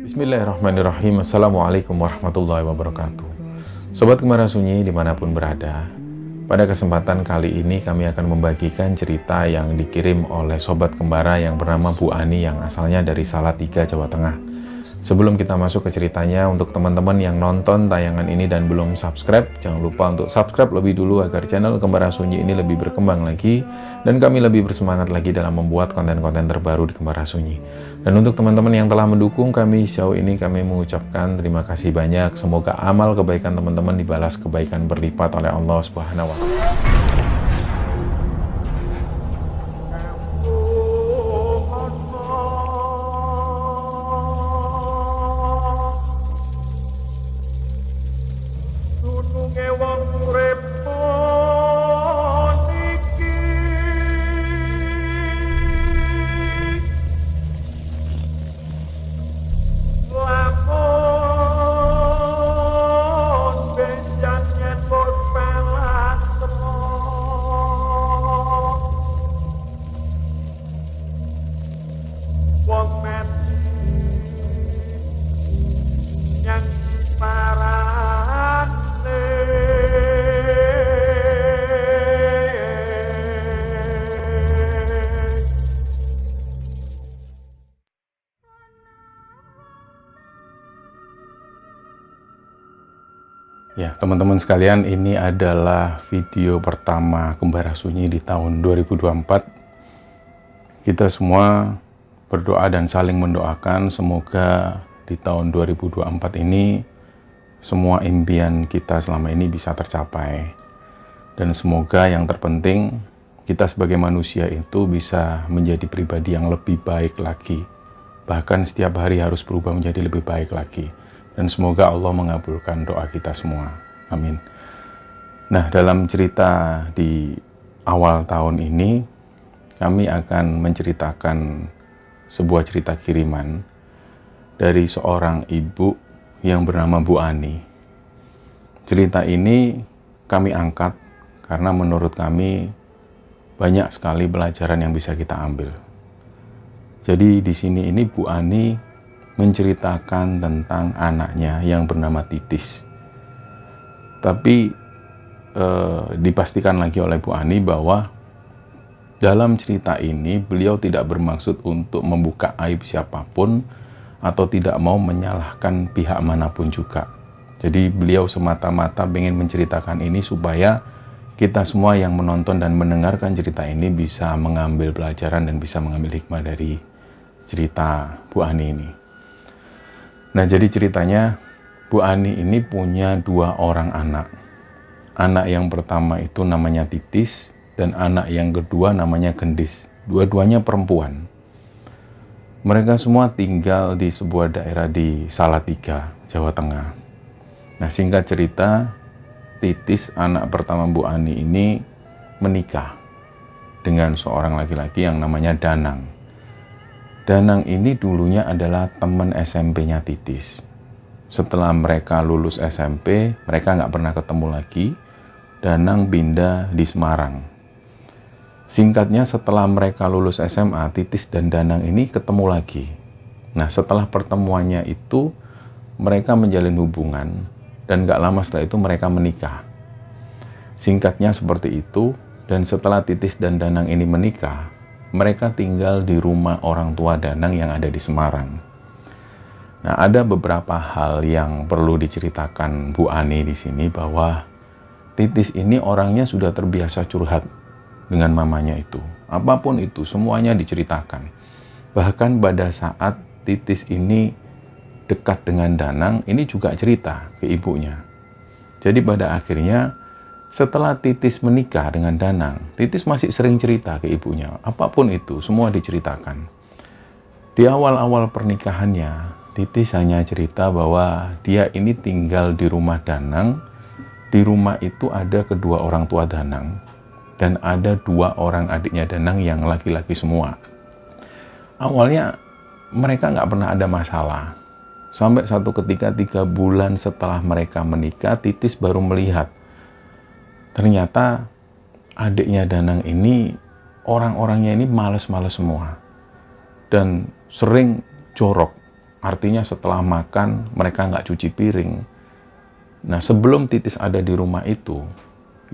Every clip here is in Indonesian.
Bismillahirrahmanirrahim. Assalamualaikum warahmatullahi wabarakatuh. Sobat Gemara Sunyi dimanapun berada, pada kesempatan kali ini kami akan membagikan cerita yang dikirim oleh Sobat Kembara yang bernama Bu Ani yang asalnya dari Salatiga, Jawa Tengah. Sebelum kita masuk ke ceritanya, untuk teman-teman yang nonton tayangan ini dan belum subscribe, jangan lupa untuk subscribe lebih dulu agar channel Kembara Sunyi ini lebih berkembang lagi dan kami lebih bersemangat lagi dalam membuat konten-konten terbaru di Kembara Sunyi. Dan untuk teman-teman yang telah mendukung kami sejauh ini, kami mengucapkan terima kasih banyak. Semoga amal kebaikan teman-teman dibalas kebaikan berlipat oleh Allah Subhanahu wa Ta'ala. Ya, teman-teman sekalian, ini adalah video pertama Kembara Sunyi di tahun 2024. Kita semua berdoa dan saling mendoakan semoga di tahun 2024 ini semua impian kita selama ini bisa tercapai. Dan semoga yang terpenting, kita sebagai manusia itu bisa menjadi pribadi yang lebih baik lagi. Bahkan setiap hari harus berubah menjadi lebih baik lagi. Dan semoga Allah mengabulkan doa kita semua. Amin. Nah, dalam cerita di awal tahun ini, kami akan menceritakan sebuah cerita kiriman dari seorang ibu yang bernama Bu Ani. Cerita ini kami angkat karena menurut kami banyak sekali pelajaran yang bisa kita ambil. Jadi di sini ini Bu Ani menceritakan tentang anaknya yang bernama Titis. Tapi dipastikan lagi oleh Bu Ani bahwa dalam cerita ini beliau tidak bermaksud untuk membuka aib siapapun atau tidak mau menyalahkan pihak manapun juga. Jadi beliau semata-mata ingin menceritakan ini supaya kita semua yang menonton dan mendengarkan cerita ini bisa mengambil pelajaran dan bisa mengambil hikmah dari cerita Bu Ani ini. Nah, jadi ceritanya Bu Ani ini punya dua orang anak. Anak yang pertama itu namanya Titis dan anak yang kedua namanya Gendis. Dua-duanya perempuan. Mereka semua tinggal di sebuah daerah di Salatiga, Jawa Tengah. Nah, singkat cerita, Titis anak pertama Bu Ani ini menikah dengan seorang laki-laki yang namanya Danang. Danang ini dulunya adalah teman SMP-nya Titis. Setelah mereka lulus SMP, mereka nggak pernah ketemu lagi. Danang pindah di Semarang. Singkatnya, setelah mereka lulus SMA, Titis dan Danang ini ketemu lagi. Nah, setelah pertemuannya itu, mereka menjalin hubungan, dan nggak lama setelah itu mereka menikah. Singkatnya seperti itu, dan setelah Titis dan Danang ini menikah, mereka tinggal di rumah orang tua Danang yang ada di Semarang. Nah, ada beberapa hal yang perlu diceritakan Bu Ani di sini bahwa Titis ini orangnya sudah terbiasa curhat dengan mamanya itu. Apapun itu, semuanya diceritakan. Bahkan pada saat Titis ini dekat dengan Danang, ini juga cerita ke ibunya. Jadi pada akhirnya, setelah Titis menikah dengan Danang, Titis masih sering cerita ke ibunya. Apapun itu, semua diceritakan. Di awal-awal pernikahannya, Titis hanya cerita bahwa dia ini tinggal di rumah Danang. Di rumah itu ada kedua orang tua Danang. Dan ada dua orang adiknya Danang yang laki-laki semua. Awalnya mereka nggak pernah ada masalah. Sampai satu ketika 3 bulan setelah mereka menikah, Titis baru melihat ternyata adiknya Danang ini orang-orangnya ini males-males semua dan sering jorok Artinya setelah makan, mereka nggak cuci piring. Nah, sebelum Titis ada di rumah itu,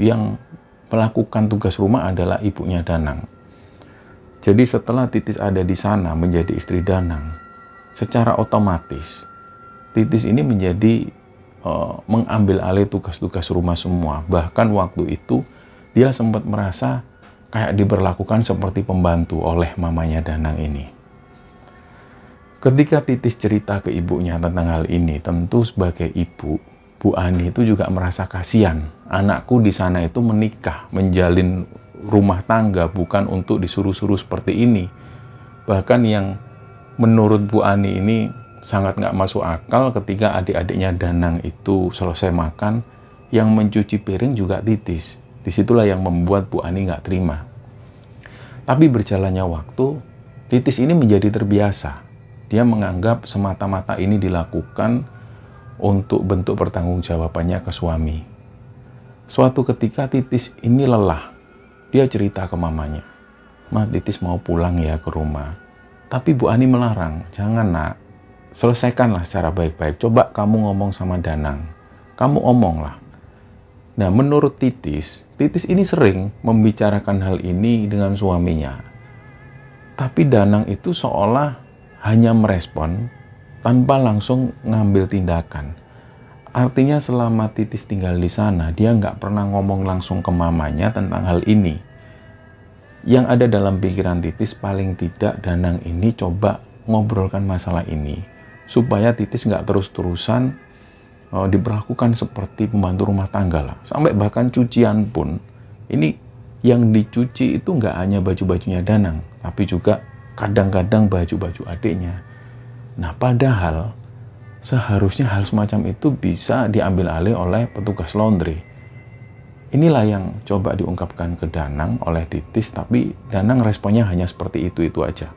yang melakukan tugas rumah adalah ibunya Danang. Jadi setelah Titis ada di sana menjadi istri Danang, secara otomatis Titis ini menjadi mengambil alih tugas-tugas rumah semua. Bahkan waktu itu dia sempat merasa kayak diberlakukan seperti pembantu oleh mamanya Danang ini. Ketika Titis cerita ke ibunya tentang hal ini, tentu sebagai ibu, Bu Ani itu juga merasa kasihan. Anakku di sana itu menikah, menjalin rumah tangga, bukan untuk disuruh-suruh seperti ini. Bahkan yang menurut Bu Ani ini sangat nggak masuk akal ketika adik-adiknya Danang itu selesai makan, yang mencuci piring juga Titis. Disitulah yang membuat Bu Ani nggak terima. Tapi berjalannya waktu, Titis ini menjadi terbiasa. Dia menganggap semata-mata ini dilakukan untuk bentuk pertanggungjawabannya ke suami. Suatu ketika Titis ini lelah. Dia cerita ke mamanya, "Ma, Titis mau pulang ya ke rumah." Tapi Bu Ani melarang, "Jangan nak, selesaikanlah secara baik-baik. Coba kamu ngomong sama Danang. Kamu omonglah." Nah, menurut Titis ini sering membicarakan hal ini dengan suaminya. Tapi Danang itu seolah hanya merespon tanpa langsung ngambil tindakan. Artinya selama Titis tinggal di sana, dia nggak pernah ngomong langsung ke mamanya tentang hal ini. Yang ada dalam pikiran Titis, paling tidak Danang ini coba ngobrolkan masalah ini, supaya Titis nggak terus-terusan diperlakukan seperti pembantu rumah tangga lah. Sampai bahkan cucian pun, ini yang dicuci itu nggak hanya baju-bajunya Danang, tapi juga kadang-kadang baju-baju adiknya. Nah, padahal seharusnya hal semacam itu bisa diambil alih oleh petugas laundry. Inilah yang coba diungkapkan ke Danang oleh Titis, tapi Danang responnya hanya seperti itu aja.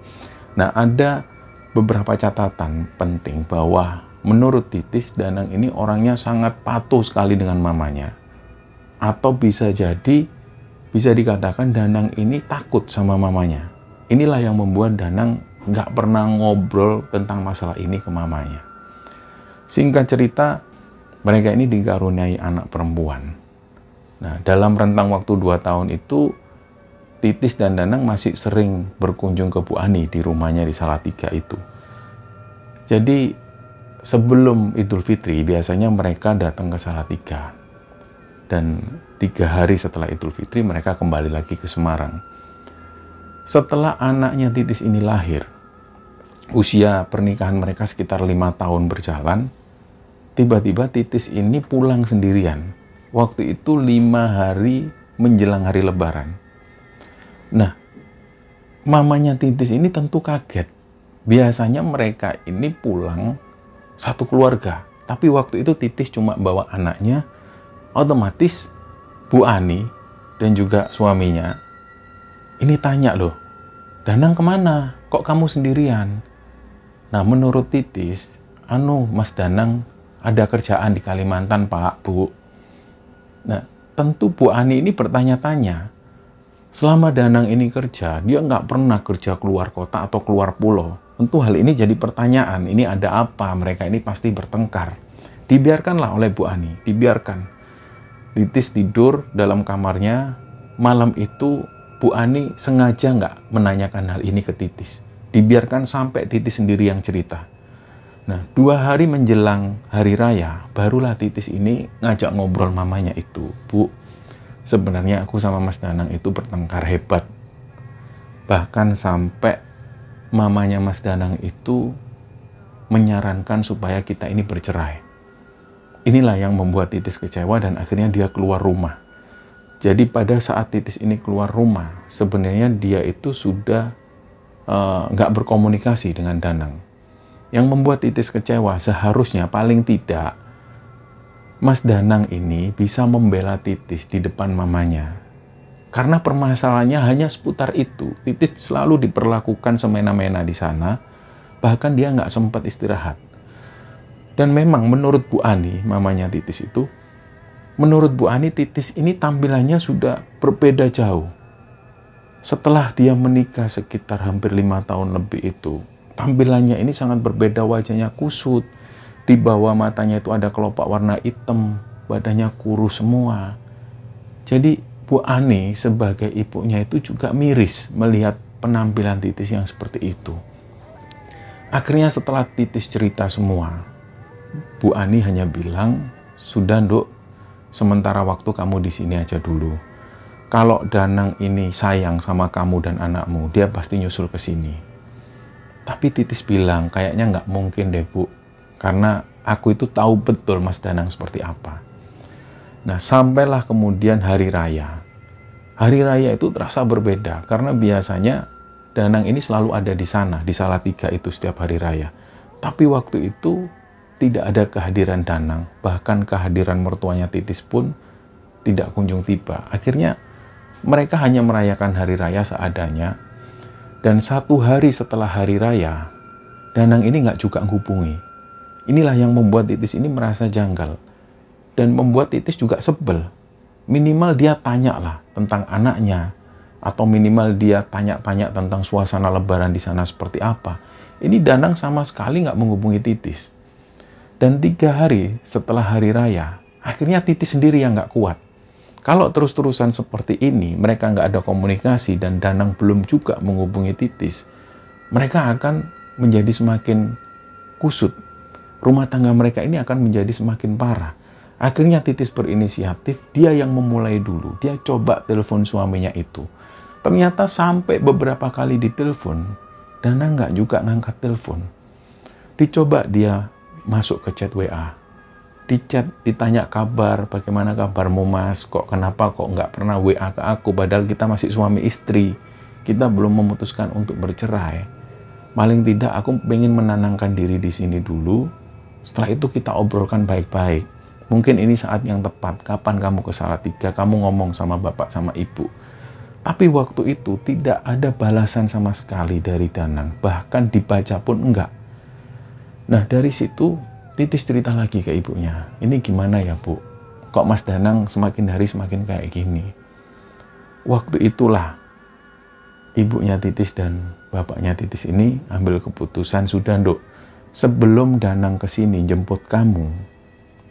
Nah, ada beberapa catatan penting bahwa menurut Titis, Danang ini orangnya sangat patuh sekali dengan mamanya. Atau bisa jadi, bisa dikatakan Danang ini takut sama mamanya. Inilah yang membuat Danang nggak pernah ngobrol tentang masalah ini ke mamanya. Singkat cerita, mereka ini dikaruniai anak perempuan. Nah, dalam rentang waktu 2 tahun itu, Titis dan Danang masih sering berkunjung ke Bu Ani di rumahnya di Salatiga itu. Jadi, sebelum Idul Fitri, biasanya mereka datang ke Salatiga. Dan 3 hari setelah Idul Fitri, mereka kembali lagi ke Semarang. Setelah anaknya Titis ini lahir, usia pernikahan mereka sekitar 5 tahun berjalan, tiba-tiba Titis ini pulang sendirian. Waktu itu 5 hari menjelang hari Lebaran. Nah, mamanya Titis ini tentu kaget. Biasanya mereka ini pulang satu keluarga. Tapi waktu itu Titis cuma bawa anaknya. Otomatis Bu Ani dan juga suaminya ini tanya, "Loh, Danang kemana? Kok kamu sendirian?" Nah, menurut Titis, Mas Danang ada kerjaan di Kalimantan, Pak, Bu. Nah, tentu Bu Ani ini bertanya-tanya. Selama Danang ini kerja, dia nggak pernah kerja keluar kota atau keluar pulau. Tentu hal ini jadi pertanyaan. Ini ada apa? Mereka ini pasti bertengkar. Dibiarkanlah oleh Bu Ani, dibiarkan. Titis tidur dalam kamarnya. Malam itu Bu Ani sengaja nggak menanyakan hal ini ke Titis. Dibiarkan sampai Titis sendiri yang cerita. Nah, 2 hari menjelang hari raya, barulah Titis ini ngajak ngobrol mamanya itu. "Bu, sebenarnya aku sama Mas Danang itu bertengkar hebat. Bahkan sampai mamanya Mas Danang itu menyarankan supaya kita ini bercerai." Inilah yang membuat Titis kecewa dan akhirnya dia keluar rumah. Jadi pada saat Titis ini keluar rumah, sebenarnya dia itu sudah nggak berkomunikasi dengan Danang. Yang membuat Titis kecewa, seharusnya paling tidak Mas Danang ini bisa membela Titis di depan mamanya. Karena permasalahannya hanya seputar itu. Titis selalu diperlakukan semena-mena di sana, bahkan dia nggak sempat istirahat. Dan memang menurut Bu Ani, mamanya Titis itu, menurut Bu Ani, Titis ini tampilannya sudah berbeda jauh. Setelah dia menikah sekitar hampir 5 tahun lebih itu, Tampilannya ini sangat berbeda, wajahnya kusut. Di bawah matanya itu ada kelopak warna hitam, badannya kurus semua. Jadi Bu Ani sebagai ibunya itu juga miris melihat penampilan Titis yang seperti itu. Akhirnya setelah Titis cerita semua, Bu Ani hanya bilang, "Sudah, Nduk, sementara waktu kamu di sini aja dulu. Kalau Danang ini sayang sama kamu dan anakmu, dia pasti nyusul ke sini." Tapi Titis bilang, "Kayaknya nggak mungkin deh, Bu. Karena aku itu tahu betul Mas Danang seperti apa." Nah, sampailah kemudian hari raya. Hari raya itu terasa berbeda, karena biasanya Danang ini selalu ada di sana, di Salatiga itu setiap hari raya. Tapi waktu itu tidak ada kehadiran Danang, bahkan kehadiran mertuanya Titis pun tidak kunjung tiba. Akhirnya mereka hanya merayakan hari raya seadanya. Dan 1 hari setelah hari raya, Danang ini nggak juga menghubungi. Inilah yang membuat Titis ini merasa janggal. Dan membuat Titis juga sebel. Minimal dia tanyalah tentang anaknya. Atau minimal dia tanya-tanya tentang suasana lebaran di sana seperti apa. Ini Danang sama sekali nggak menghubungi Titis. Dan 3 hari setelah hari raya, akhirnya Titis sendiri yang nggak kuat. Kalau terus-terusan seperti ini, mereka nggak ada komunikasi dan Danang belum juga menghubungi Titis, mereka akan menjadi semakin kusut. Rumah tangga mereka ini akan menjadi semakin parah. Akhirnya Titis berinisiatif, dia yang memulai dulu. Dia coba telepon suaminya itu. Ternyata sampai beberapa kali ditelepon, Danang nggak juga ngangkat telepon. Dicoba dia masuk ke chat WA. Di chat ditanya kabar, bagaimana kabarmu Mas, kenapa kok nggak pernah WA ke aku, padahal kita masih suami istri, kita belum memutuskan untuk bercerai. Paling tidak aku pengen menenangkan diri di sini dulu, setelah itu kita obrolkan baik-baik. Mungkin ini saat yang tepat, kapan kamu ke Salatiga, kamu ngomong sama bapak sama ibu. Tapi waktu itu tidak ada balasan sama sekali dari Danang, bahkan dibaca pun enggak. Nah dari situ Titis cerita lagi ke ibunya, "Ini gimana ya Bu? Kok Mas Danang semakin hari semakin kayak gini?" Waktu itulah ibunya Titis dan bapaknya Titis ini ambil keputusan, "Sudah Nduk, sebelum Danang kesini jemput kamu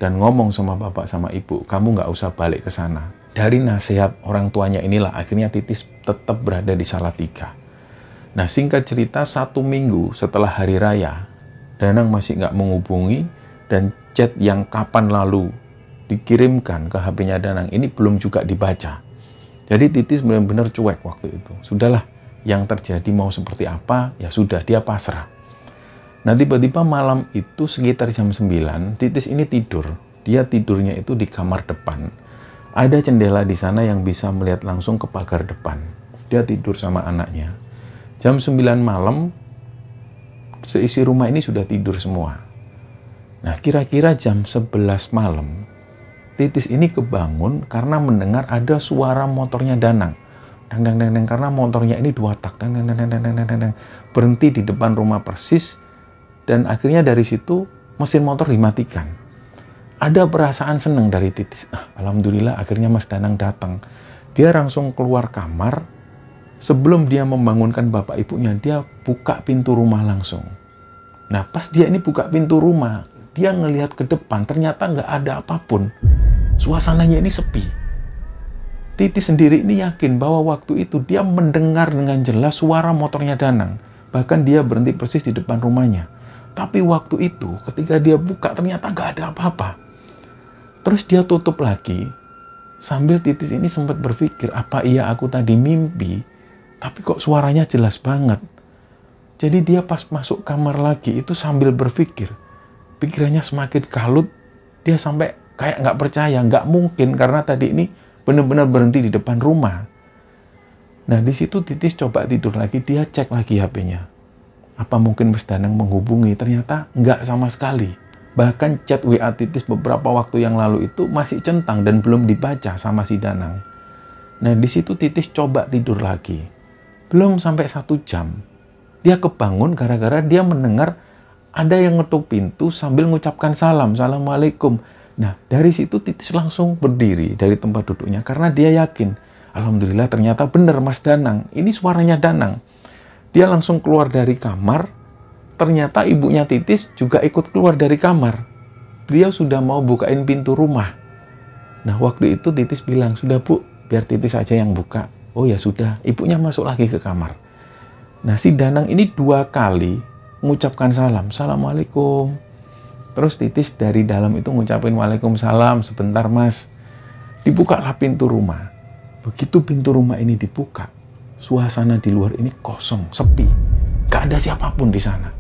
dan ngomong sama bapak sama ibu, kamu nggak usah balik ke sana." Dari nasihat orang tuanya inilah akhirnya Titis tetap berada di Salatiga. Nah singkat cerita, 1 minggu setelah hari raya, Danang masih nggak menghubungi, dan chat yang kapan lalu dikirimkan ke HP-nya Danang ini belum juga dibaca. Jadi Titis benar-benar cuek waktu itu. Sudahlah, yang terjadi mau seperti apa, ya sudah, dia pasrah. Nah tiba-tiba malam itu sekitar jam 9, Titis ini tidur. Dia tidurnya itu di kamar depan. Ada jendela di sana yang bisa melihat langsung ke pagar depan. Dia tidur sama anaknya. Jam 9 malam, seisi rumah ini sudah tidur semua. Nah, kira-kira jam 11 malam, Titis ini kebangun karena mendengar ada suara motornya Danang. Dang, dang, dang, dang, karena motornya ini 2 tak. Dang, dang, dang, dang, dang, dang, dang. Berhenti di depan rumah persis, dan akhirnya dari situ mesin motor dimatikan. Ada perasaan senang dari Titis. Alhamdulillah akhirnya Mas Danang datang. Dia langsung keluar kamar. Sebelum dia membangunkan bapak ibunya, dia buka pintu rumah langsung. Nah, pas dia ini buka pintu rumah, dia ngelihat ke depan, ternyata nggak ada apapun. Suasananya ini sepi. Titis sendiri ini yakin bahwa waktu itu dia mendengar dengan jelas suara motornya Danang. Bahkan dia berhenti persis di depan rumahnya. Tapi waktu itu, ketika dia buka, ternyata nggak ada apa-apa. Terus dia tutup lagi, sambil Titis ini sempat berpikir, apa iya aku tadi mimpi? Tapi kok suaranya jelas banget. Jadi dia pas masuk kamar lagi, itu sambil berpikir. Pikirannya semakin kalut, dia sampai kayak nggak percaya, nggak mungkin, karena tadi ini benar-benar berhenti di depan rumah. Nah, di situ Titis coba tidur lagi, dia cek lagi HP-nya. Apa mungkin Mas Danang menghubungi? Ternyata nggak sama sekali. Bahkan chat WA Titis beberapa waktu yang lalu itu masih centang dan belum dibaca sama si Danang. Nah, di situ Titis coba tidur lagi. Belum sampai 1 jam, dia kebangun gara-gara dia mendengar ada yang ngetuk pintu sambil mengucapkan salam, "Assalamualaikum." Nah, dari situ Titis langsung berdiri dari tempat duduknya karena dia yakin, alhamdulillah ternyata benar Mas Danang. Ini suaranya Danang. Dia langsung keluar dari kamar, ternyata ibunya Titis juga ikut keluar dari kamar. Beliau sudah mau bukain pintu rumah. Nah, waktu itu Titis bilang, "Sudah Bu, biar Titis aja yang buka." Oh ya sudah, ibunya masuk lagi ke kamar. Nah, si Danang ini 2 kali mengucapkan salam, "Assalamualaikum." Terus Titis dari dalam itu ngucapin, "Waalaikumsalam, sebentar Mas." Dibukalah pintu rumah. Begitu pintu rumah ini dibuka, suasana di luar ini kosong, sepi. Gak ada siapapun di sana.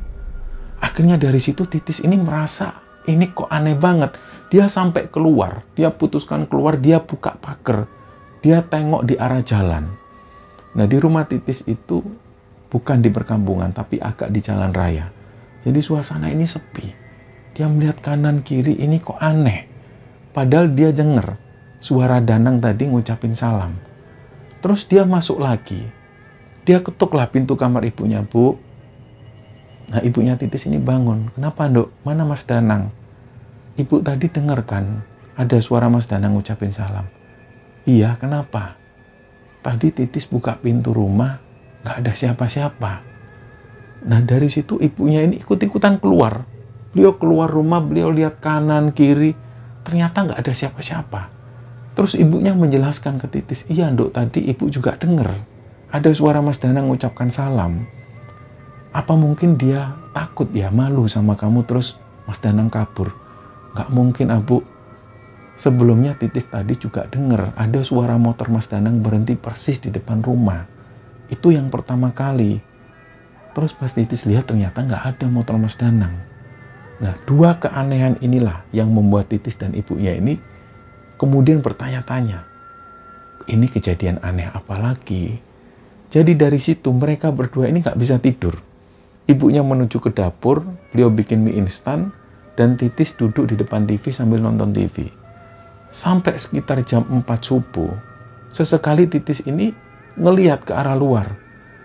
Akhirnya dari situ Titis ini merasa, ini kok aneh banget. Dia sampai keluar, dia putuskan keluar, dia buka pagar. Dia tengok di arah jalan. Nah, di rumah Titis itu bukan di perkampungan, tapi agak di jalan raya. Jadi suasana ini sepi. Dia melihat kanan kiri, ini kok aneh. Padahal dia denger suara Danang tadi ngucapin salam. Terus dia masuk lagi. Dia ketuklah pintu kamar ibunya, "Bu." Nah, ibunya Titis ini bangun. "Kenapa, Nduk? Mana Mas Danang?" "Ibu tadi dengar kan, ada suara Mas Danang ngucapin salam." "Iya, kenapa?" "Tadi Titis buka pintu rumah, nggak ada siapa-siapa." Nah, dari situ ibunya ini ikut-ikutan keluar. Beliau keluar rumah, beliau lihat kanan, kiri, ternyata nggak ada siapa-siapa. Terus ibunya menjelaskan ke Titis, "Iya, Nduk, tadi ibu juga dengar ada suara Mas Danang mengucapkan salam. Apa mungkin dia takut ya, malu sama kamu, terus Mas Danang kabur?" "Nggak mungkin, Abu. Sebelumnya Titis tadi juga dengar ada suara motor Mas Danang berhenti persis di depan rumah. Itu yang pertama kali. Terus pas Titis lihat ternyata nggak ada motor Mas Danang." Nah, 2 keanehan inilah yang membuat Titis dan ibunya ini kemudian bertanya-tanya, ini kejadian aneh apa lagi? Jadi dari situ mereka berdua ini nggak bisa tidur. Ibunya menuju ke dapur, beliau bikin mie instan, dan Titis duduk di depan TV sambil nonton TV. Sampai sekitar jam 4 subuh, sesekali Titis ini ngelihat ke arah luar.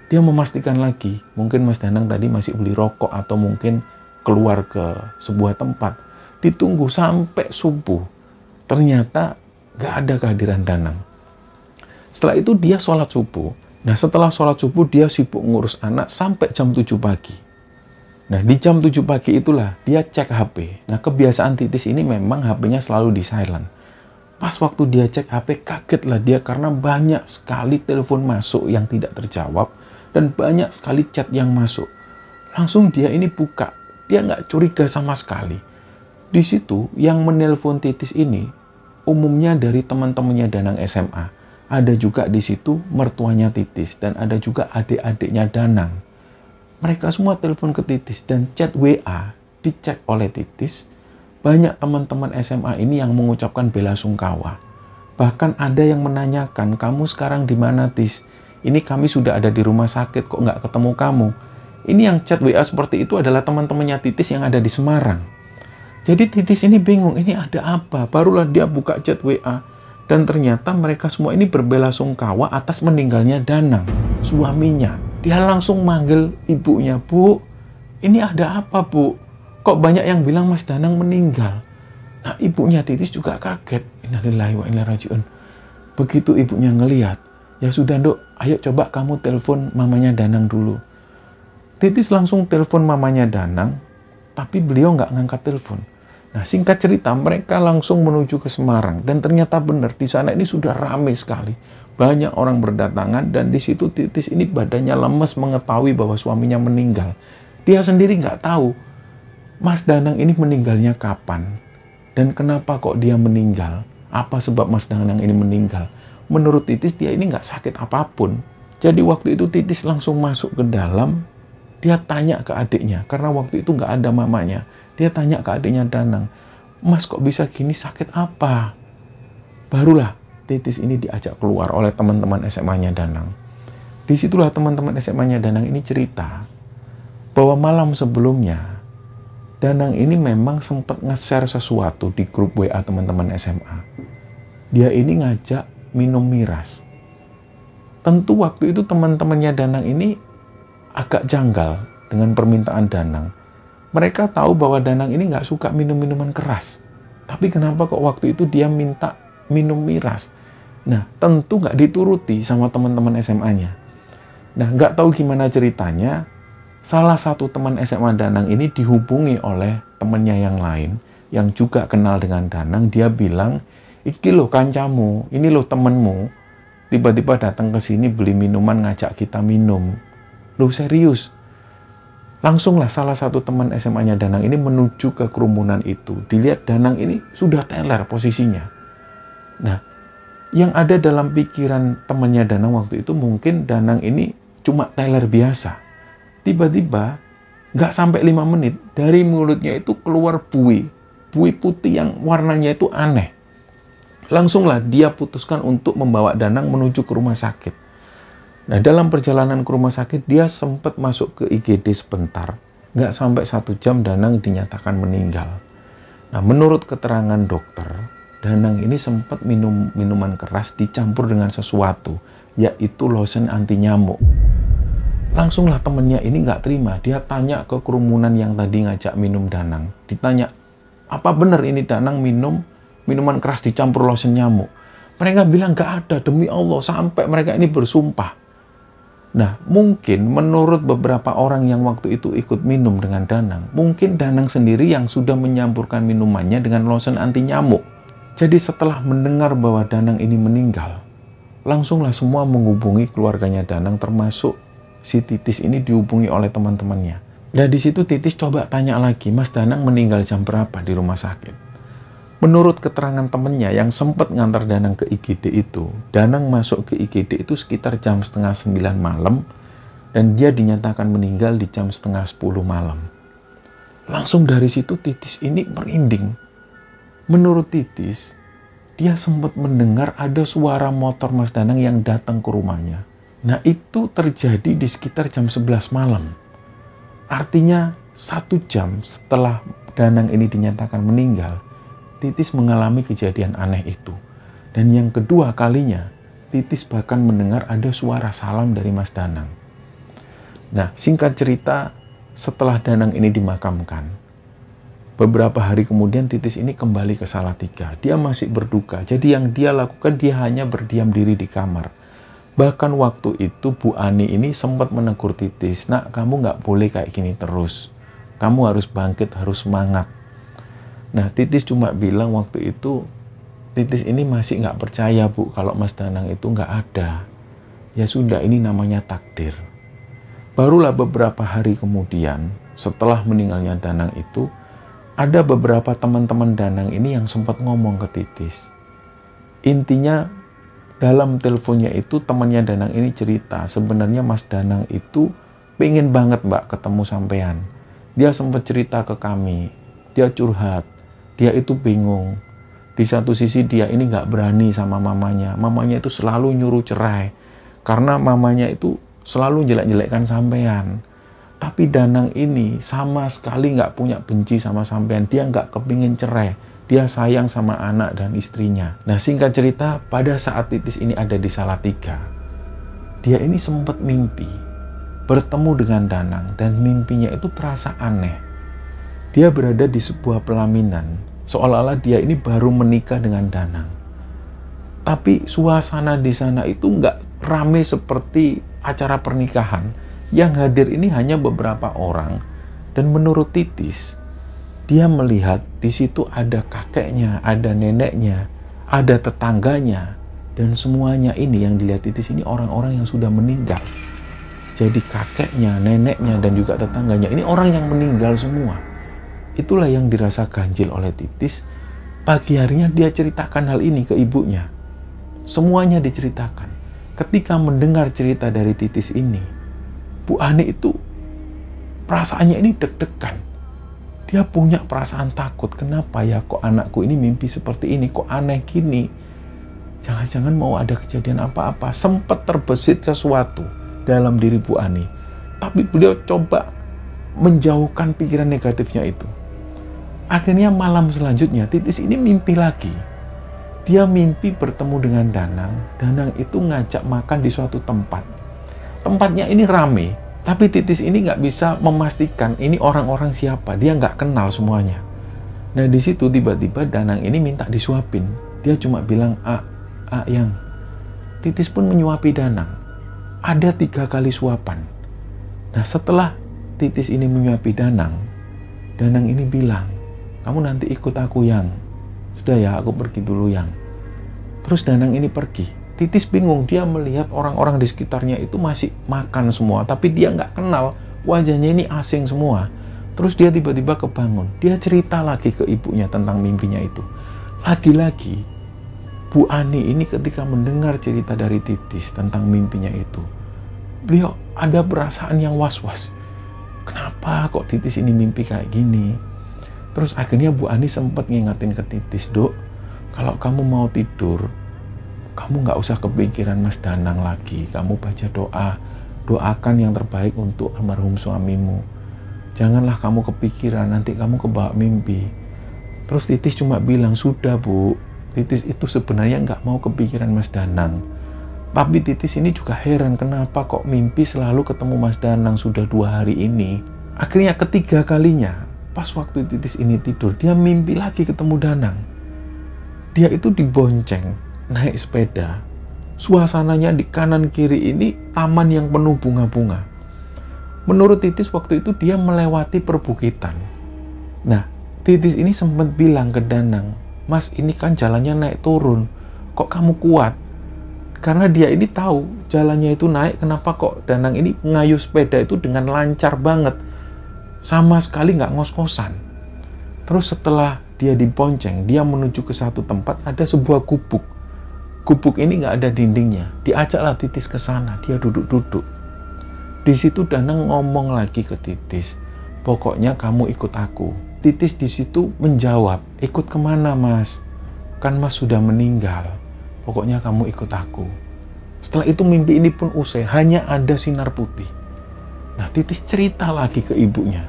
Dia memastikan lagi, mungkin Mas Danang tadi masih beli rokok atau mungkin keluar ke sebuah tempat. Ditunggu sampai subuh. Ternyata nggak ada kehadiran Danang. Setelah itu dia sholat subuh. Nah, setelah sholat subuh dia sibuk ngurus anak sampai jam 7 pagi. Nah, di jam 7 pagi itulah dia cek HP. Nah, kebiasaan Titis ini memang HP-nya selalu di silent. Pas waktu dia cek HP, kagetlah dia karena banyak sekali telepon masuk yang tidak terjawab dan banyak sekali chat yang masuk. Langsung dia ini buka. Dia nggak curiga sama sekali. Di situ yang menelpon Titis ini umumnya dari teman-temannya Danang SMA. Ada juga di situ mertuanya Titis dan ada juga adik-adiknya Danang. Mereka semua telepon ke Titis dan chat WA dicek oleh Titis. Banyak teman-teman SMA ini yang mengucapkan bela sungkawa. Bahkan ada yang menanyakan, "Kamu sekarang di mana, Tis? Ini kami sudah ada di rumah sakit, kok nggak ketemu kamu?" Ini yang chat WA seperti itu adalah teman-temannya Titis yang ada di Semarang. Jadi Titis ini bingung, ini ada apa? Barulah dia buka chat WA. Dan ternyata mereka semua ini berbela sungkawa atas meninggalnya Danang, suaminya. Dia langsung manggil ibunya, "Bu, ini ada apa, Bu? Kok banyak yang bilang Mas Danang meninggal?" Nah, ibunya Titis juga kaget. Innalillahi wa inna rajiun. Begitu ibunya ngelihat, "Ya sudah, Nduk, ayo coba kamu telepon mamanya Danang dulu." Titis langsung telepon mamanya Danang, tapi beliau nggak ngangkat telepon. Nah, singkat cerita, mereka langsung menuju ke Semarang. Dan ternyata benar, di sana ini sudah ramai sekali. Banyak orang berdatangan, dan di situ Titis ini badannya lemes mengetahui bahwa suaminya meninggal. Dia sendiri nggak tahu Mas Danang ini meninggalnya kapan. Dan kenapa kok dia meninggal? Apa sebab Mas Danang ini meninggal? Menurut Titis, dia ini nggak sakit apapun. Jadi waktu itu Titis langsung masuk ke dalam. Dia tanya ke adiknya, karena waktu itu nggak ada mamanya. Dia tanya ke adiknya Danang, "Mas kok bisa gini, sakit apa?" Barulah Titis ini diajak keluar oleh teman-teman SMA-nya Danang. Disitulah teman-teman SMA-nya Danang ini cerita bahwa malam sebelumnya Danang ini memang sempat nge-share sesuatu di grup WA teman-teman SMA. Dia ini ngajak minum miras. Tentu waktu itu teman-temannya Danang ini agak janggal dengan permintaan Danang. Mereka tahu bahwa Danang ini nggak suka minum minuman keras. Tapi kenapa kok waktu itu dia minta minum miras? Nah, tentu nggak dituruti sama teman-teman SMA-nya. Nah, nggak tahu gimana ceritanya, salah satu teman SMA Danang ini dihubungi oleh temannya yang lain, yang juga kenal dengan Danang. Dia bilang, iki loh kancamu, ini loh temenmu, tiba-tiba datang ke sini beli minuman, ngajak kita minum. Loh serius? Langsunglah salah satu teman SMA-nya Danang ini menuju ke kerumunan itu. Dilihat Danang ini sudah teler posisinya. Nah, yang ada dalam pikiran temannya Danang waktu itu mungkin Danang ini cuma teler biasa. Tiba-tiba, nggak sampai 5 menit, dari mulutnya itu keluar buih putih yang warnanya itu aneh. Langsunglah dia putuskan untuk membawa Danang menuju ke rumah sakit. Nah, dalam perjalanan ke rumah sakit, dia sempat masuk ke IGD sebentar. Nggak sampai 1 jam, Danang dinyatakan meninggal. Nah, menurut keterangan dokter, Danang ini sempat minum minuman keras dicampur dengan sesuatu, yaitu lotion anti nyamuk. Langsunglah temennya ini nggak terima. Dia tanya ke kerumunan yang tadi ngajak minum Danang. Ditanya, apa benar ini Danang minum minuman keras dicampur lotion nyamuk? Mereka bilang nggak ada, demi Allah, sampai mereka ini bersumpah. Nah, mungkin menurut beberapa orang yang waktu itu ikut minum dengan Danang, mungkin Danang sendiri yang sudah menyampurkan minumannya dengan lotion anti nyamuk. Jadi setelah mendengar bahwa Danang ini meninggal, langsunglah semua menghubungi keluarganya Danang, termasuk si Titis ini dihubungi oleh teman-temannya. Nah, di situ Titis coba tanya lagi, Mas Danang meninggal jam berapa di rumah sakit? Menurut keterangan temannya yang sempat ngantar Danang ke IGD itu, Danang masuk ke IGD itu sekitar jam setengah 9 malam, dan dia dinyatakan meninggal di jam setengah 10 malam. Langsung dari situ Titis ini merinding. Menurut Titis, dia sempat mendengar ada suara motor Mas Danang yang datang ke rumahnya. Nah, itu terjadi di sekitar jam 11 malam. Artinya 1 jam setelah Danang ini dinyatakan meninggal, Titis mengalami kejadian aneh itu. Dan yang kedua kalinya, Titis bahkan mendengar ada suara salam dari Mas Danang. Nah, singkat cerita, setelah Danang ini dimakamkan, beberapa hari kemudian Titis ini kembali ke Salatiga. Dia masih berduka. Jadi yang dia lakukan, dia hanya berdiam diri di kamar. Bahkan waktu itu Bu Ani ini sempat menegur Titis, "Nak, kamu nggak boleh kayak gini terus. Kamu harus bangkit, harus semangat." Nah, Titis cuma bilang waktu itu, Titis ini masih nggak percaya, Bu, kalau Mas Danang itu nggak ada. Ya sudah, ini namanya takdir. Barulah beberapa hari kemudian, setelah meninggalnya Danang itu, ada beberapa teman-teman Danang ini yang sempat ngomong ke Titis. Intinya, dalam teleponnya itu, temannya Danang ini cerita, sebenarnya Mas Danang itu pengen banget, Mbak, ketemu sampean. Dia sempat cerita ke kami, dia curhat. Dia itu bingung. Di satu sisi dia ini nggak berani sama mamanya. Mamanya itu selalu nyuruh cerai. Karena mamanya itu selalu jelek-jelekkan sampean. Tapi Danang ini sama sekali nggak punya benci sama sampean. Dia nggak kepingin cerai. Dia sayang sama anak dan istrinya. Nah, singkat cerita, pada saat Titis ini ada di Salatiga, dia ini sempat mimpi bertemu dengan Danang. Dan mimpinya itu terasa aneh. Dia berada di sebuah pelaminan. Seolah-olah dia ini baru menikah dengan Danang. Tapi suasana di sana itu nggak rame seperti acara pernikahan. Yang hadir ini hanya beberapa orang. Dan menurut Titis, dia melihat di situ ada kakeknya, ada neneknya, ada tetangganya. Dan semuanya ini yang dilihat Titis ini orang-orang yang sudah meninggal. Jadi kakeknya, neneknya, dan juga tetangganya ini orang yang meninggal semua. Itulah yang dirasa ganjil oleh Titis. Pagi harinya dia ceritakan hal ini ke ibunya. Semuanya diceritakan. Ketika mendengar cerita dari Titis ini, Bu Ani itu perasaannya ini deg-degan. Dia punya perasaan takut. Kenapa ya kok anakku ini mimpi seperti ini? Kok aneh gini? Jangan-jangan mau ada kejadian apa-apa. Sempat terbesit sesuatu dalam diri Bu Ani. Tapi beliau coba menjauhkan pikiran negatifnya itu. Akhirnya malam selanjutnya Titis ini mimpi lagi. Dia mimpi bertemu dengan Danang. Danang itu ngajak makan di suatu tempat. Tempatnya ini rame, tapi Titis ini nggak bisa memastikan ini orang-orang siapa. Dia nggak kenal semuanya. Nah, di situ tiba-tiba Danang ini minta disuapin. Dia cuma bilang, yang. Titis pun menyuapi Danang. Ada 3 kali suapan. Nah, setelah Titis ini menyuapi Danang, Danang ini bilang, kamu nanti ikut aku Yang. Sudah ya, aku pergi dulu Yang. Terus Danang ini pergi. Titis bingung, dia melihat orang-orang di sekitarnya itu masih makan semua, tapi dia nggak kenal, wajahnya ini asing semua. Terus dia tiba-tiba kebangun, dia cerita lagi ke ibunya tentang mimpinya itu. Lagi-lagi, Bu Ani ini ketika mendengar cerita dari Titis tentang mimpinya itu, beliau ada perasaan yang was-was. Kenapa kok Titis ini mimpi kayak gini? Terus akhirnya Bu Ani sempat ngingetin ke Titis, Dok, kalau kamu mau tidur, kamu nggak usah kepikiran Mas Danang lagi. Kamu baca doa, doakan yang terbaik untuk almarhum suamimu. Janganlah kamu kepikiran, nanti kamu kebawa mimpi. Terus Titis cuma bilang, sudah Bu. Titis itu sebenarnya nggak mau kepikiran Mas Danang. Tapi Titis ini juga heran, kenapa kok mimpi selalu ketemu Mas Danang sudah 2 hari ini. Akhirnya ketiga kalinya, pas waktu Titis ini tidur, dia mimpi lagi ketemu Danang. Dia itu dibonceng, naik sepeda. Suasananya di kanan kiri ini taman yang penuh bunga-bunga. Menurut Titis waktu itu dia melewati perbukitan. Nah, Titis ini sempat bilang ke Danang, Mas ini kan jalannya naik turun, kok kamu kuat? Karena dia ini tahu jalannya itu naik, kenapa kok Danang ini ngayuh sepeda itu dengan lancar banget. Sama sekali nggak ngos-ngosan. Terus setelah dia dibonceng, dia menuju ke satu tempat, ada sebuah gubuk. Gubuk ini nggak ada dindingnya. Diajaklah Titis ke sana, dia duduk-duduk. Di situ Danang ngomong lagi ke Titis, pokoknya kamu ikut aku. Titis di situ menjawab, ikut kemana Mas? Kan Mas sudah meninggal. Pokoknya kamu ikut aku. Setelah itu mimpi ini pun usai, hanya ada sinar putih. Nah, Titis cerita lagi ke ibunya.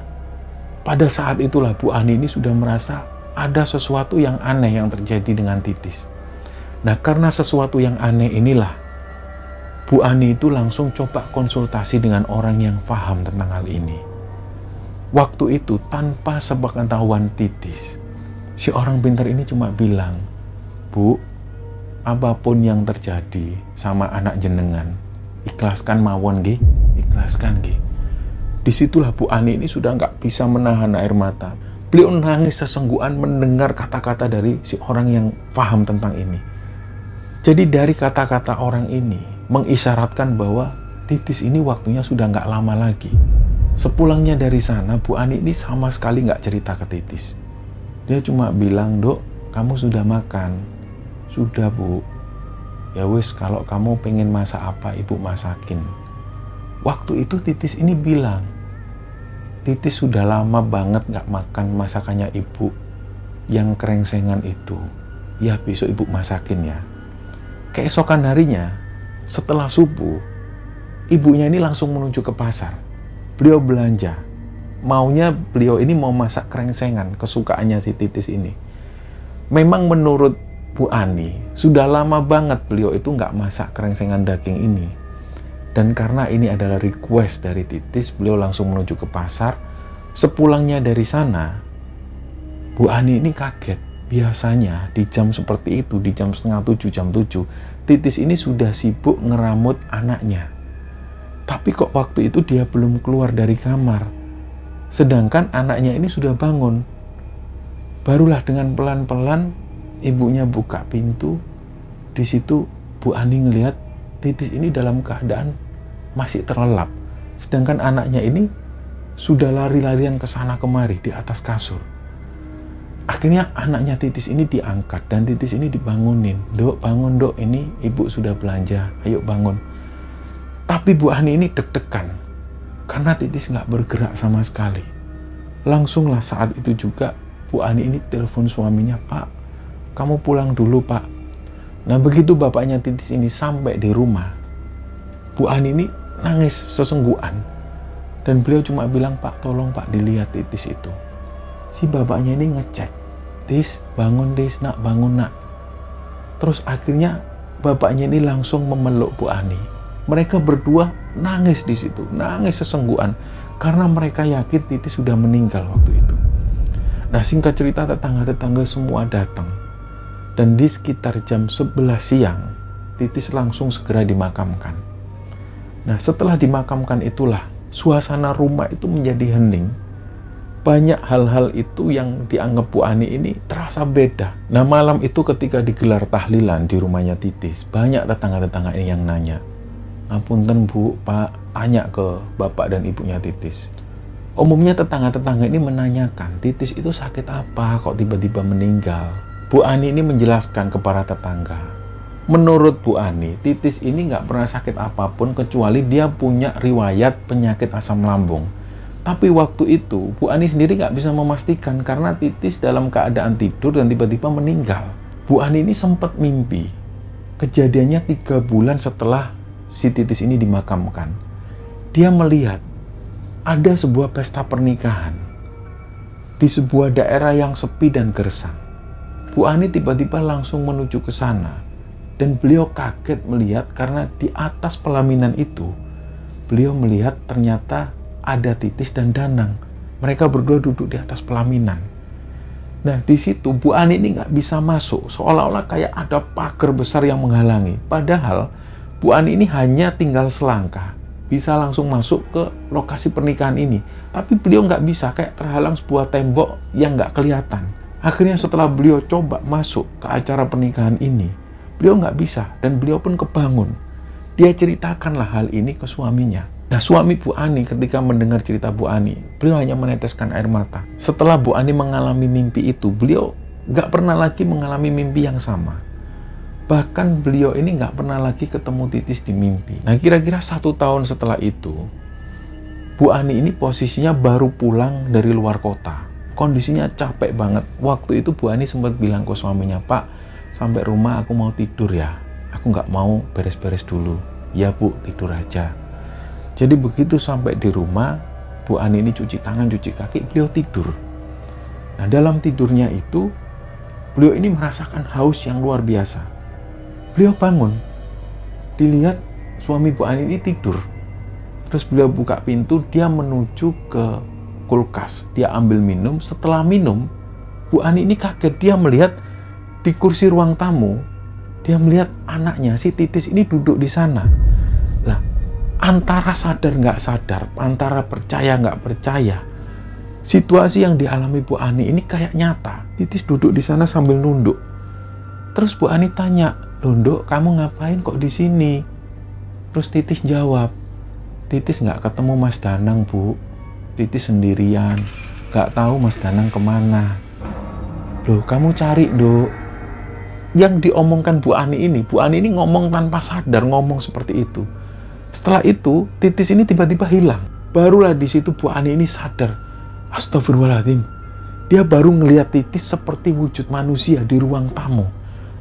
Pada saat itulah Bu Ani ini sudah merasa ada sesuatu yang aneh yang terjadi dengan Titis. Nah, karena sesuatu yang aneh inilah, Bu Ani itu langsung coba konsultasi dengan orang yang paham tentang hal ini. Waktu itu, tanpa sepengetahuan Titis, si orang pintar ini cuma bilang, Bu, apapun yang terjadi sama anak jenengan, ikhlaskan mawon nggih, ikhlaskan nggih. Disitulah Bu Ani ini sudah nggak bisa menahan air mata. Beliau nangis sesenggukan mendengar kata-kata dari si orang yang paham tentang ini. Jadi dari kata-kata orang ini mengisyaratkan bahwa Titis ini waktunya sudah nggak lama lagi. Sepulangnya dari sana, Bu Ani ini sama sekali nggak cerita ke Titis. Dia cuma bilang, Dok, kamu sudah makan? Sudah Bu. Ya wis, kalau kamu pengen masak apa, Ibu masakin. Waktu itu Titis ini bilang, Titis sudah lama banget nggak makan masakannya Ibu yang kerengsengan itu. Ya besok Ibu masakin ya. Keesokan harinya, setelah subuh, ibunya ini langsung menuju ke pasar. Beliau belanja. Maunya beliau ini mau masak kerengsengan, kesukaannya si Titis ini. Memang menurut Bu Ani, sudah lama banget beliau itu nggak masak kerengsengan daging ini. Dan karena ini adalah request dari Titis, beliau langsung menuju ke pasar. Sepulangnya dari sana, Bu Ani ini kaget. Biasanya di jam seperti itu, di jam 6:30, jam 7, Titis ini sudah sibuk ngeramut anaknya. Tapi kok waktu itu dia belum keluar dari kamar. Sedangkan anaknya ini sudah bangun. Barulah dengan pelan-pelan ibunya buka pintu. Di situ Bu Ani ngelihat Titis ini dalam keadaan masih terlelap. Sedangkan anaknya ini sudah lari-larian ke sana kemari di atas kasur. Akhirnya anaknya Titis ini diangkat dan Titis ini dibangunin. Dok, bangun dok, ini ibu sudah belanja, ayo bangun. Tapi Bu Ani ini deg-degan karena Titis nggak bergerak sama sekali. Langsunglah saat itu juga Bu Ani ini telepon suaminya, Pak, kamu pulang dulu Pak. Nah begitu bapaknya Titis ini sampai di rumah, Bu Ani ini nangis sesenggukan. Dan beliau cuma bilang, Pak tolong Pak dilihat Titis itu. Si bapaknya ini ngecek, Tis, bangun Tis, nak bangun nak. Terus akhirnya bapaknya ini langsung memeluk Bu Ani. Mereka berdua nangis di situ, nangis sesenggukan karena mereka yakin Titis sudah meninggal waktu itu. Nah singkat cerita tetangga-tetangga semua datang dan di sekitar jam 11 siang Titis langsung segera dimakamkan. Nah setelah dimakamkan itulah suasana rumah itu menjadi hening. Banyak hal-hal itu yang dianggap Bu Ani ini terasa beda. Nah, malam itu ketika digelar tahlilan di rumahnya Titis, banyak tetangga-tetangga ini yang nanya, "Ngapunten Bu, Pak, tanya ke bapak dan ibunya Titis." Umumnya tetangga-tetangga ini menanyakan, Titis itu sakit apa kok tiba-tiba meninggal? Bu Ani ini menjelaskan kepada tetangga, menurut Bu Ani, Titis ini nggak pernah sakit apapun kecuali dia punya riwayat penyakit asam lambung. Tapi waktu itu Bu Ani sendiri nggak bisa memastikan karena Titis dalam keadaan tidur dan tiba-tiba meninggal. Bu Ani ini sempat mimpi. Kejadiannya 3 bulan setelah si Titis ini dimakamkan. Dia melihat ada sebuah pesta pernikahan di sebuah daerah yang sepi dan gersang. Bu Ani tiba-tiba langsung menuju ke sana dan beliau kaget melihat karena di atas pelaminan itu beliau melihat ternyata ada Titis dan Danang. Mereka berdua duduk di atas pelaminan. Nah, di situ Bu Ani ini nggak bisa masuk, seolah-olah kayak ada pagar besar yang menghalangi. Padahal Bu Ani ini hanya tinggal selangkah, bisa langsung masuk ke lokasi pernikahan ini. Tapi beliau nggak bisa, kayak terhalang sebuah tembok yang nggak kelihatan. Akhirnya setelah beliau coba masuk ke acara pernikahan ini, beliau nggak bisa dan beliau pun kebangun. Dia ceritakanlah hal ini ke suaminya. Nah, suami Bu Ani ketika mendengar cerita Bu Ani, beliau hanya meneteskan air mata. Setelah Bu Ani mengalami mimpi itu, beliau nggak pernah lagi mengalami mimpi yang sama. Bahkan beliau ini nggak pernah lagi ketemu Titis di mimpi. Nah, kira-kira 1 tahun setelah itu, Bu Ani ini posisinya baru pulang dari luar kota. Kondisinya capek banget. Waktu itu Bu Ani sempat bilang ke suaminya, "Pak, sampai rumah aku mau tidur ya. Aku nggak mau beres-beres dulu." "Ya Bu, tidur aja." Jadi begitu sampai di rumah, Bu Ani ini cuci tangan, cuci kaki, beliau tidur. Nah, dalam tidurnya itu, beliau ini merasakan haus yang luar biasa. Beliau bangun, dilihat suami Bu Ani ini tidur. Terus beliau buka pintu, dia menuju ke kulkas. Dia ambil minum, setelah minum, Bu Ani ini kaget. Dia melihat di kursi ruang tamu, dia melihat anaknya, si Titis ini duduk di sana. Lah, antara sadar nggak sadar, antara percaya nggak percaya, situasi yang dialami Bu Ani ini kayak nyata. Titis duduk di sana sambil nunduk. Terus Bu Ani tanya, "Loh, Nduk, kamu ngapain kok di sini?" Terus Titis jawab, "Titis nggak ketemu Mas Danang, Bu. Titis sendirian, nggak tahu Mas Danang kemana." "Loh, kamu cari, Nduk." Yang diomongkan Bu Ani ini ngomong tanpa sadar, ngomong seperti itu. Setelah itu, Titis ini tiba-tiba hilang. Barulah di situ Bu Ani ini sadar, astagfirullahaladzim. Dia baru ngelihat Titis seperti wujud manusia di ruang tamu.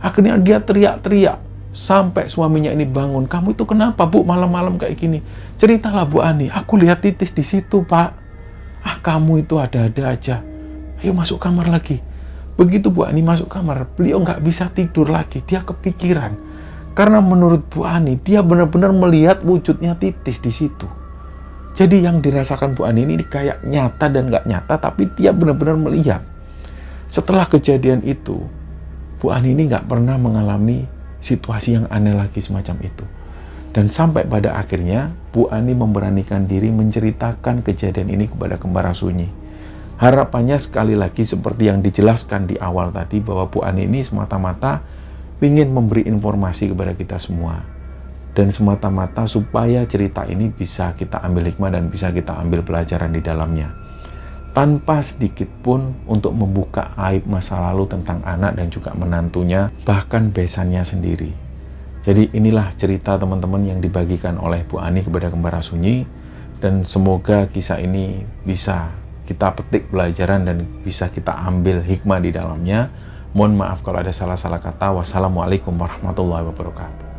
Akhirnya dia teriak-teriak sampai suaminya ini bangun. "Kamu itu kenapa, Bu, malam-malam kayak gini?" "Ceritalah Bu Ani, aku lihat Titis di situ, Pak." "Ah, kamu itu ada-ada aja. Ayo masuk kamar lagi." Begitu Bu Ani masuk kamar, beliau nggak bisa tidur lagi. Dia kepikiran. Karena menurut Bu Ani, dia benar-benar melihat wujudnya Titis di situ. Jadi yang dirasakan Bu Ani ini kayak nyata dan nggak nyata, tapi dia benar-benar melihat. Setelah kejadian itu, Bu Ani ini nggak pernah mengalami situasi yang aneh lagi semacam itu. Dan sampai pada akhirnya, Bu Ani memberanikan diri menceritakan kejadian ini kepada Kembara Sunyi. Harapannya sekali lagi seperti yang dijelaskan di awal tadi, bahwa Bu Ani ini semata-mata ingin memberi informasi kepada kita semua. Dan semata-mata supaya cerita ini bisa kita ambil hikmah dan bisa kita ambil pelajaran di dalamnya. Tanpa sedikit pun untuk membuka aib masa lalu tentang anak dan juga menantunya, bahkan besannya sendiri. Jadi inilah cerita teman-teman yang dibagikan oleh Bu Ani kepada Kembara Sunyi, dan semoga kisah ini bisa kita petik pelajaran dan bisa kita ambil hikmah di dalamnya. Mohon maaf kalau ada salah-salah kata. Wassalamualaikum warahmatullahi wabarakatuh.